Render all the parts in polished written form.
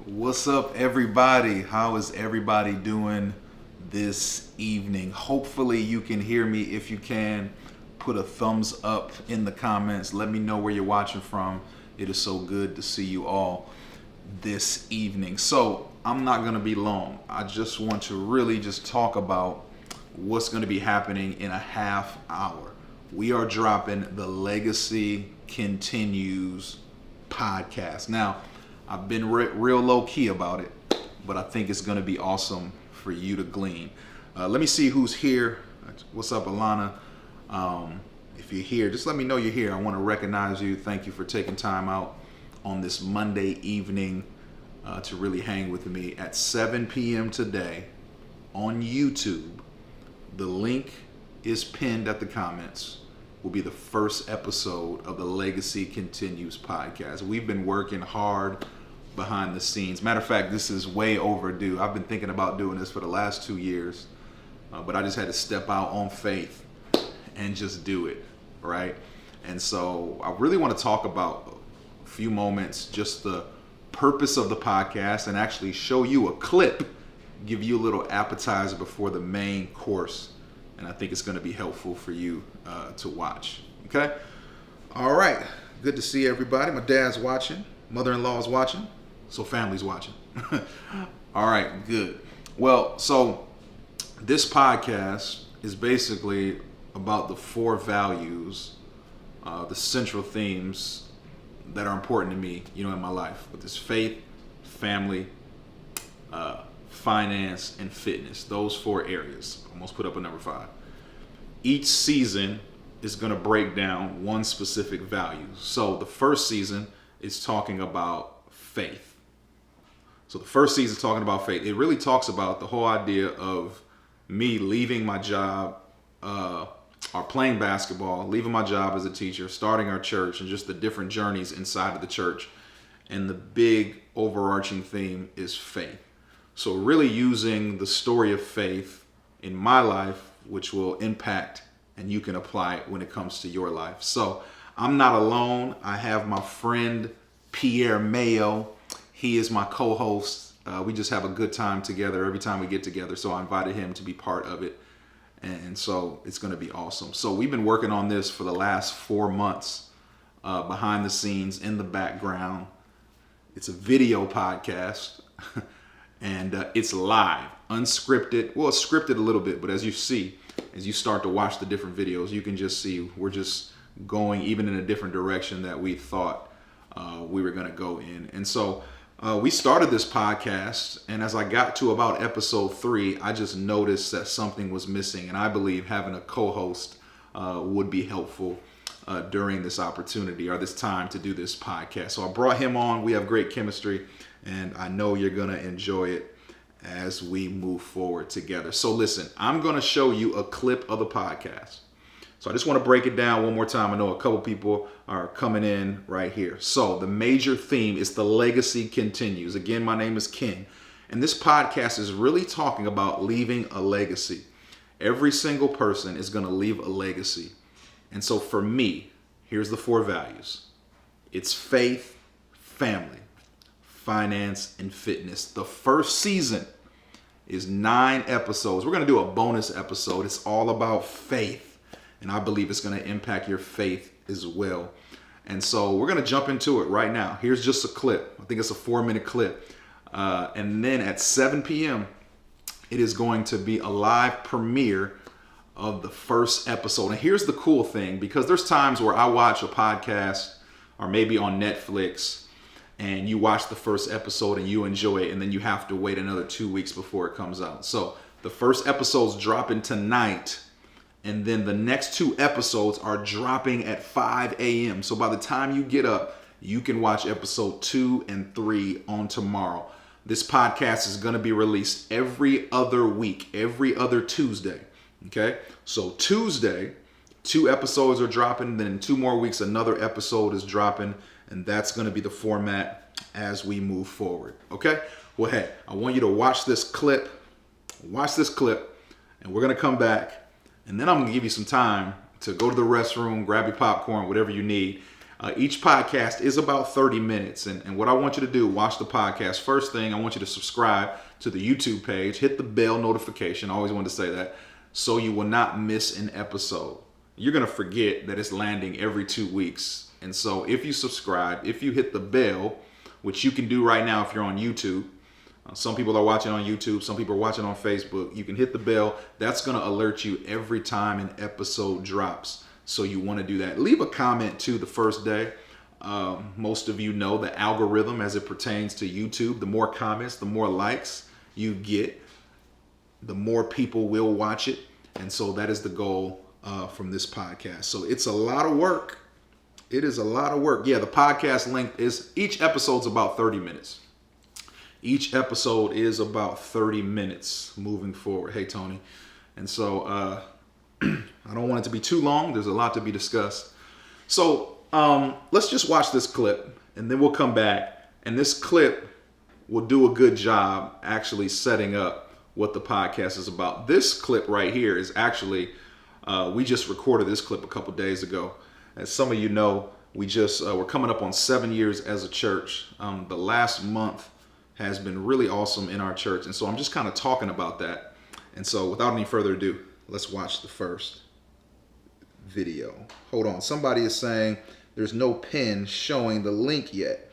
What's up, everybody? How is everybody doing this evening? Hopefully, you can hear me. If you can, put a thumbs up in the comments. Let me know where you're watching from. It is so good to see you all this evening. So, I'm not going to be long. I just want to really just talk about what's going to be happening in a half hour. We are dropping the Legacy Continues Podcast. Now, I've been real low key about it, but I think it's going to be awesome for you to glean. Let me see who's here. What's up, Alana? If you're here, just let me know you're here. I want to recognize you. Thank you for taking time out on this Monday evening to really hang with me at 7 p.m. today on YouTube. The link is pinned at the comments. Will be the first episode of the Legacy Continues Podcast. We've been working hard behind the scenes. Matter of fact, this is way overdue. I've been thinking about doing this for the last 2 years, but I just had to step out on faith and just do it, right? And so I really want to talk about a few moments, just the purpose of the podcast, and actually show you a clip, give you a little appetizer before the main course. And I think it's going to be helpful for you to watch. Okay? All right. Good to see everybody. My dad's watching. Mother-in-law is watching. So family's watching. All right. Good. Well, so this podcast is basically about the 4 values, the central themes that are important to me, in my life. With this faith, family, finance, and fitness. Those 4 areas. Almost put up a number 5. Each season is going to break down one specific value. So the first season is talking about faith. So the first season is talking about faith. It really talks about the whole idea of me leaving my job, or playing basketball, leaving my job as a teacher, starting our church, and just the different journeys inside of the church. And the big overarching theme is faith. So really using the story of faith in my life, which will impact and you can apply it when it comes to your life. So I'm not alone. I have my friend Pierre Mayo. He is my co-host. We just have a good time together every time we get together. So I invited him to be part of it. And so it's going to be awesome. So we've been working on this for the last 4 months, behind the scenes, in the background. It's a video podcast. And it's live, unscripted. Well, it's scripted a little bit, but as you see, as you start to watch the different videos, you can just see we're just going even in a different direction that we thought we were going to go in. And so we started this podcast, and as I got to about episode 3, I just noticed that something was missing, and I believe having a co-host would be helpful during this opportunity or this time to do this podcast. So I brought him on. We have great chemistry. And I know you're going to enjoy it as we move forward together. So listen, I'm going to show you a clip of the podcast. So I just want to break it down one more time. I know a couple people are coming in right here. So the major theme is the Legacy Continues. Again, my name is Ken. And this podcast is really talking about leaving a legacy. Every single person is going to leave a legacy. And so for me, here's the 4 values. It's faith, family, finance, and fitness. The first season is 9 episodes. We're going to do a bonus episode. It's all about faith, and I believe it's going to impact your faith as well. And so we're going to jump into it right now. Here's just a clip. I think it's a 4-minute clip. And then at 7 p.m., it is going to be a live premiere of the first episode. And here's the cool thing, because there's times where I watch a podcast or maybe on Netflix, and you watch the first episode and you enjoy it, and then you have to wait another 2 weeks before it comes out. So the first episode's dropping tonight, and then the next 2 episodes are dropping at 5 a.m. So by the time you get up, you can watch episode 2 and 3 on tomorrow. This podcast is going to be released every other week, every other Tuesday. Okay? So Tuesday, 2 episodes are dropping. Then in 2 more weeks, another episode is dropping. And that's going to be the format as we move forward. Okay? Well, hey, I want you to watch this clip. Watch this clip. And we're going to come back. And then I'm going to give you some time to go to the restroom, grab your popcorn, whatever you need. Each podcast is about 30 minutes. And what I want you to do, watch the podcast. First thing, I want you to subscribe to the YouTube page. Hit the bell notification. I always wanted to say that. So you will not miss an episode. You're going to forget that it's landing every 2 weeks. And so if you subscribe, if you hit the bell, which you can do right now if you're on YouTube. Some people are watching on YouTube. Some people are watching on Facebook. You can hit the bell. That's going to alert you every time an episode drops. So you want to do that. Leave a comment too the first day. Most of you know the algorithm as it pertains to YouTube. The more comments, the more likes you get, the more people will watch it. And so that is the goal from this podcast. So it's a lot of work. It is a lot of work. Yeah, the podcast length is, each episode's about 30 minutes. Each episode is about 30 minutes moving forward. Hey, Tony. And so I don't want it to be too long. There's a lot to be discussed. So let's just watch this clip and then we'll come back. And this clip will do a good job actually setting up what the podcast is about. This clip right here is actually, we just recorded this clip a couple days ago. As some of you know, we're coming up on 7 years as a church. The last month has been really awesome in our church. And so I'm just kind of talking about that. And so without any further ado, let's watch the first video. Hold on. Somebody is saying there's no pin showing the link yet.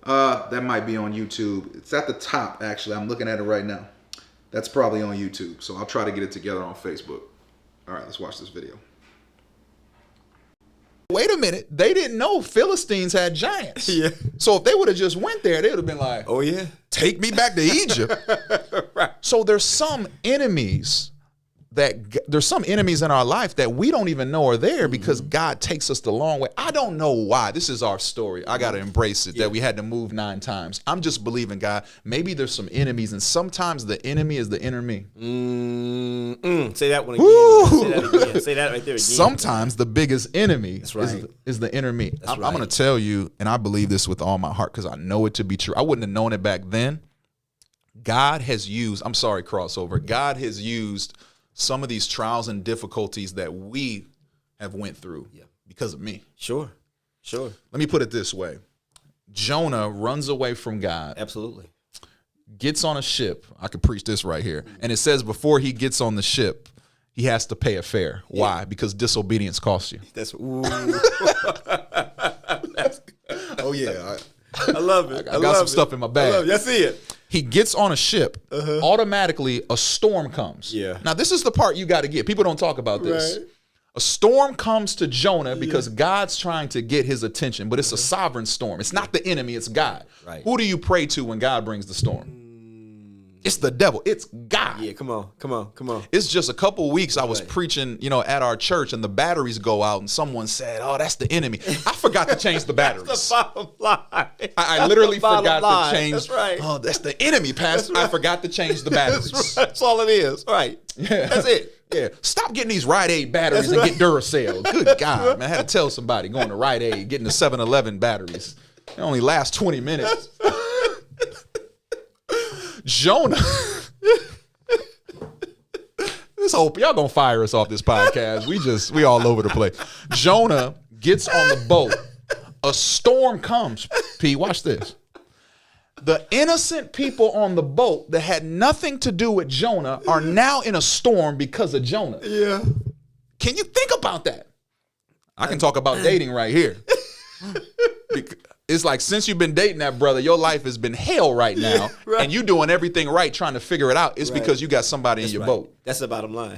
That might be on YouTube. It's at the top, actually. I'm looking at it right now. That's probably on YouTube. So I'll try to get it together on Facebook. All right, let's watch this video. Wait a minute. They didn't know Philistines had giants. Yeah. So if they would have just went there, they would have been like, oh, yeah, take me back to Egypt. Right. So there's some enemies in our life that we don't even know are there because God takes us the long way. I don't know why. This is our story. I got to embrace it that we had to move 9 times. I'm just believing, God, maybe there's some enemies, and sometimes the enemy is the inner me. Say that one again. Say that again. Say that right there again. Sometimes the biggest enemy is the inner me. I'm going to tell you, and I believe this with all my heart because I know it to be true. I wouldn't have known it back then. God has used some of these trials and difficulties that we have went through because of me. Sure. Let me put it this way. Jonah runs away from God. Absolutely. Gets on a ship. I could preach this right here. And it says before he gets on the ship, he has to pay a fare. Yeah. Why? Because disobedience costs you. Oh, yeah. I love it. I got some stuff in my bag. I see it. He gets on a ship. Automatically, a storm comes. Yeah. Now, this is the part you got to get. People don't talk about this. Right. A storm comes to Jonah because God's trying to get his attention, but it's a sovereign storm. It's not the enemy, it's God. Right. Who do you pray to when God brings the storm? It's the devil. It's God. Yeah, come on. It's just a couple weeks I was preaching, at our church, and the batteries go out, and someone said, "Oh, that's the enemy." I forgot to change the batteries. That's the bottom line. I literally forgot to change. That's right. Oh, that's the enemy, Pastor. Right. I forgot to change the batteries. That's all it is. All right. Yeah. That's it. Yeah. Stop getting these Rite Aid batteries and get Duracell. Good God, man. I had to tell somebody going to Rite Aid, getting the 7-Eleven batteries. They only last 20 minutes. Jonah, y'all gonna fire us off this podcast. We all over the place. Jonah gets on the boat. A storm comes. P, watch this. The innocent people on the boat that had nothing to do with Jonah are now in a storm because of Jonah. Yeah. Can you think about that? I can talk about dating right here. It's like, since you've been dating that brother, your life has been hell right now, and you doing everything right, trying to figure it out. It's because you got somebody in your boat. That's the bottom line.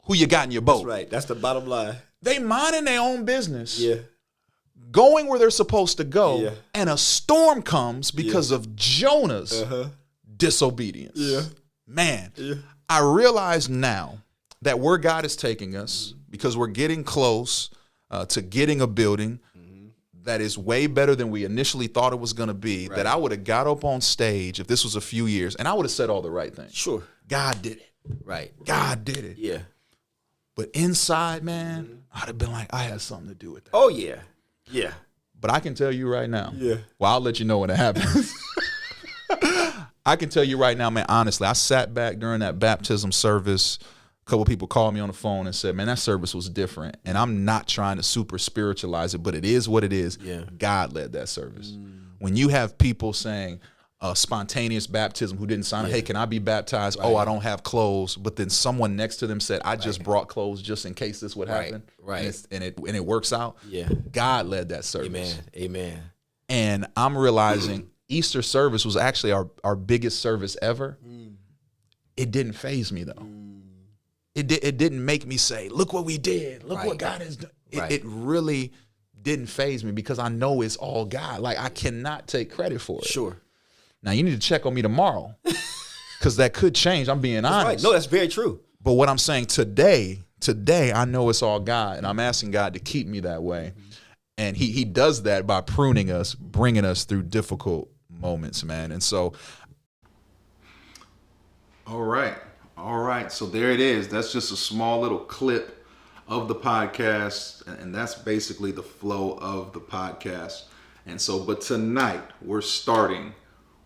Who you got in your boat? That's right. That's the bottom line. They minding their own business. Yeah. Going where they're supposed to go, and a storm comes because of Jonah's disobedience. Yeah. Man, I realize now that where God is taking us, because we're getting close to getting a building that is way better than we initially thought it was going to be, that I would have got up on stage if this was a few years, and I would have said all the right things. Sure. God did it. Right. God did it. Yeah. But inside, man, I'd have been like, I had something to do with that. Oh, yeah. Yeah. But I can tell you right now. Yeah. Well, I'll let you know when it happens. I can tell you right now, man, honestly, I sat back during that baptism service couple people called me on the phone and said, man, that service was different. And I'm not trying to super spiritualize it, but it is what it is. Yeah. God led that service. When you have people saying spontaneous baptism who didn't sign up, hey, can I be baptized? Right. Oh, I don't have clothes. But then someone next to them said, I just brought clothes just in case this would happen. Right. And it works out. Yeah. God led that service. Amen. Amen. And I'm realizing Easter service was actually our biggest service ever. It didn't faze me though. It didn't make me say, look what we did. Look what God has done. It really didn't faze me because I know it's all God. Like I cannot take credit for it. Sure. Now you need to check on me tomorrow because that could change. I'm being honest. Right. No, that's very true. But what I'm saying today, I know it's all God, and I'm asking God to keep me that way. And he does that by pruning us, bringing us through difficult moments, man. And so, All right. So there it is. That's just a small little clip of the podcast. And that's basically the flow of the podcast. And so, but tonight we're starting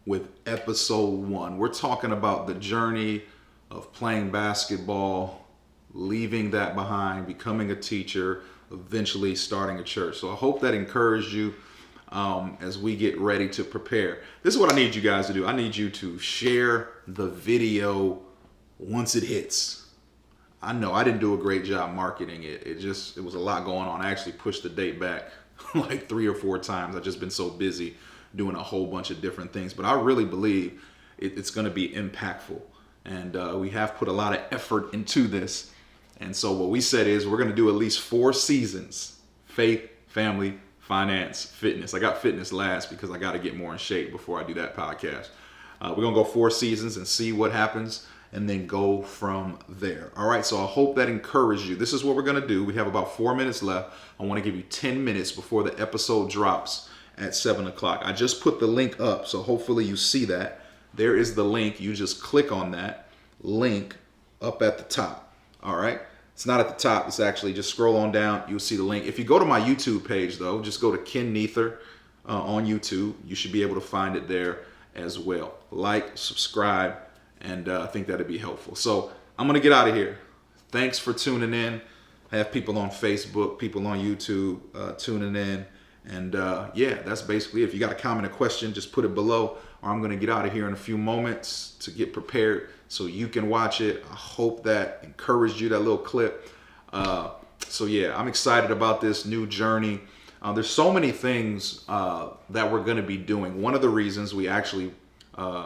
with episode 1. We're talking about the journey of playing basketball, leaving that behind, becoming a teacher, eventually starting a church. So I hope that encouraged you as we get ready to prepare. This is what I need you guys to do. I need you to share the video once it hits. I know I didn't do a great job marketing it. It was a lot going on. I actually pushed the date back like 3 or 4 times. I've just been so busy doing a whole bunch of different things. But I really believe it's going to be impactful. And we have put a lot of effort into this. And so what we said is we're going to do at least 4 seasons: faith, family, finance, fitness. I got fitness last because I got to get more in shape before I do that podcast. We're going to go 4 seasons and see what happens and then go from there. All right, so I hope that encouraged you. This is what we're going to do. We have about 4 minutes left. I want to give you 10 minutes before the episode drops at 7 o'clock. I just put the link up, so hopefully you see that. There is the link. You just click on that link up at the top. All right. It's not at the top. It's actually just scroll on down. You'll see the link. If you go to my YouTube page, though, just go to Ken Neither on YouTube. You should be able to find it there as well. Like, subscribe, and I think that'd be helpful. So I'm going to get out of here. Thanks for tuning in. I have people on Facebook, people on YouTube tuning in. And yeah, that's basically it. If you got a comment or question, just put it below, or I'm going to get out of here in a few moments to get prepared so you can watch it. I hope that encouraged you, that little clip. So yeah, I'm excited about this new journey. There's so many things that we're going to be doing. One of the reasons we actually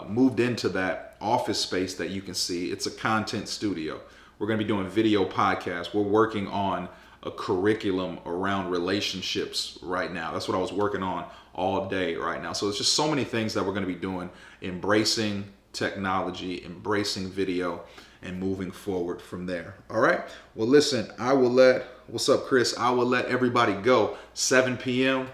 moved into that office space that you can see, it's a content studio. We're going to be doing video podcasts. We're working on a curriculum around relationships right now. That's what I was working on all day right now. So there's just so many things that we're going to be doing, embracing technology, embracing video, and moving forward from there. All right. Well, listen, what's up, Chris? I will let everybody go. 7 p.m.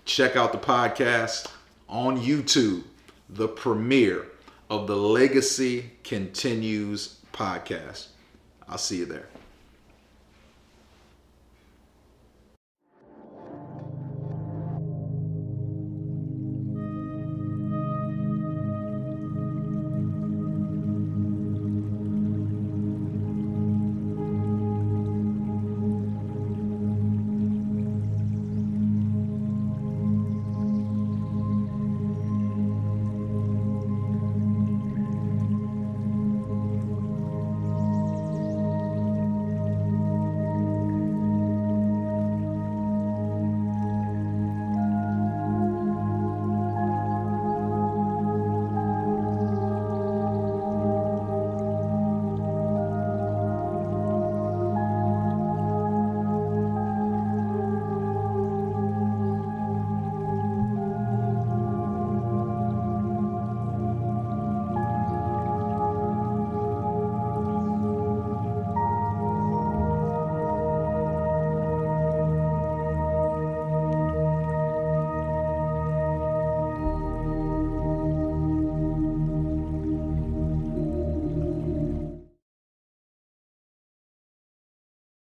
Check out the podcast on YouTube, the premiere of the Legacy Continues Podcast. I'll see you there.